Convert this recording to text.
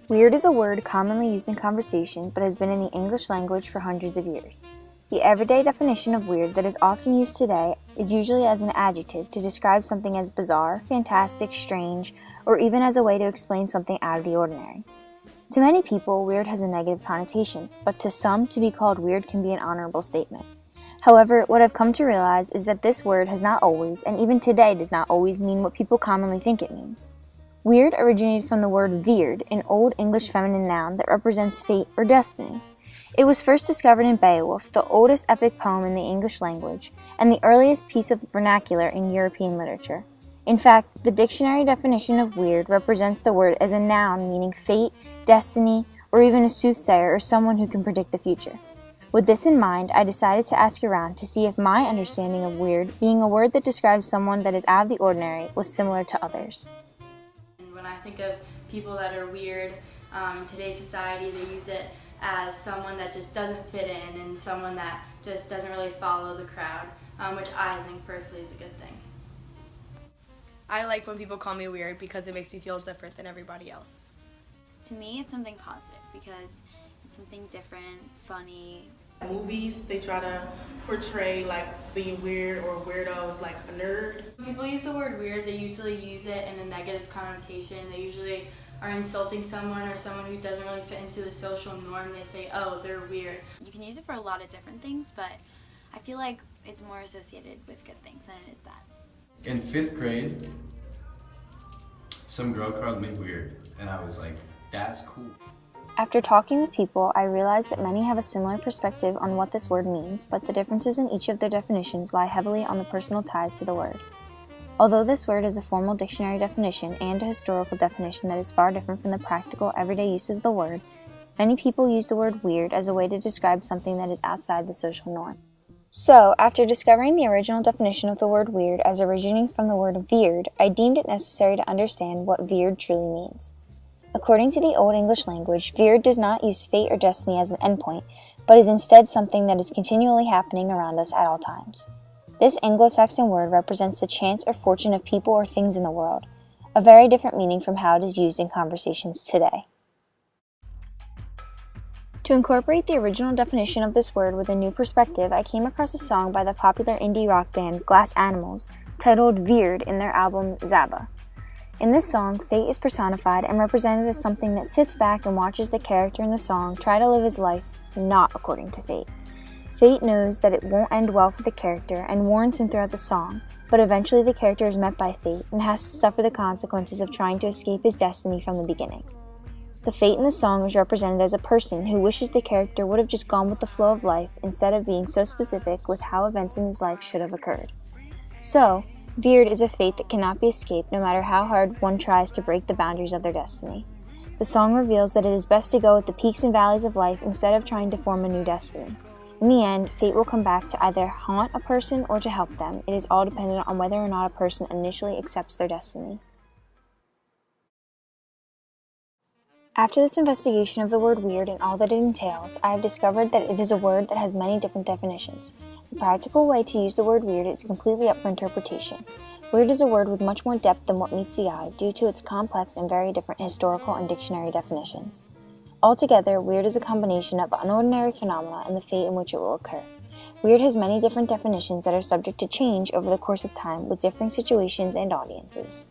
Weird is a word commonly used in conversation but has been in the English language for hundreds of years. The everyday definition of weird that is often used today is usually as an adjective to describe something as bizarre, fantastic, strange, or even as a way to explain something out of the ordinary. To many people, weird has a negative connotation, but to some, to be called weird can be an honorable statement. However, what I've come to realize is that this word has not always, and even today does not always, mean what people commonly think it means. Weird originated from the word veered, an Old English feminine noun that represents fate or destiny. It was first discovered in Beowulf, the oldest epic poem in the English language, and the earliest piece of vernacular in European literature. In fact, the dictionary definition of weird represents the word as a noun meaning fate, destiny, or even a soothsayer or someone who can predict the future. With this in mind, I decided to ask around to see if my understanding of weird, being a word that describes someone that is out of the ordinary, was similar to others. When I think of people that are weird in today's society, they use it as someone that just doesn't fit in and someone that just doesn't really follow the crowd, which I think personally is a good thing. I like when people call me weird because it makes me feel different than everybody else. To me, it's something positive because it's something different, funny. Movies, they try to portray like being weird or weirdo as like a nerd. When people use the word weird, they usually use it in a negative connotation. They usually are insulting someone or someone who doesn't really fit into the social norm. They say, oh, they're weird. You can use it for a lot of different things, but I feel like it's more associated with good things than it is bad. In 5th grade, some girl called me weird, and I was like, that's cool. After talking with people, I realized that many have a similar perspective on what this word means, but the differences in each of their definitions lie heavily on the personal ties to the word. Although this word is a formal dictionary definition and a historical definition that is far different from the practical, everyday use of the word, many people use the word weird as a way to describe something that is outside the social norm. So, after discovering the original definition of the word weird as originating from the word veered, I deemed it necessary to understand what veered truly means. According to the Old English language, veered does not use fate or destiny as an endpoint, but is instead something that is continually happening around us at all times. This Anglo-Saxon word represents the chance or fortune of people or things in the world, a very different meaning from how it is used in conversations today. To incorporate the original definition of this word with a new perspective, I came across a song by the popular indie rock band Glass Animals titled Veered in their album Zabba. In this song, fate is personified and represented as something that sits back and watches the character in the song try to live his life not according to fate. Fate knows that it won't end well for the character and warns him throughout the song, but eventually the character is met by fate and has to suffer the consequences of trying to escape his destiny from the beginning. The fate in the song is represented as a person who wishes the character would have just gone with the flow of life instead of being so specific with how events in his life should have occurred. So, veered is a fate that cannot be escaped no matter how hard one tries to break the boundaries of their destiny. The song reveals that it is best to go with the peaks and valleys of life instead of trying to form a new destiny. In the end, fate will come back to either haunt a person or to help them. It is all dependent on whether or not a person initially accepts their destiny. After this investigation of the word weird and all that it entails, I have discovered that it is a word that has many different definitions. The practical way to use the word weird is completely up for interpretation. Weird is a word with much more depth than what meets the eye due to its complex and very different historical and dictionary definitions. Altogether, weird is a combination of unordinary phenomena and the fate in which it will occur. Weird has many different definitions that are subject to change over the course of time with differing situations and audiences.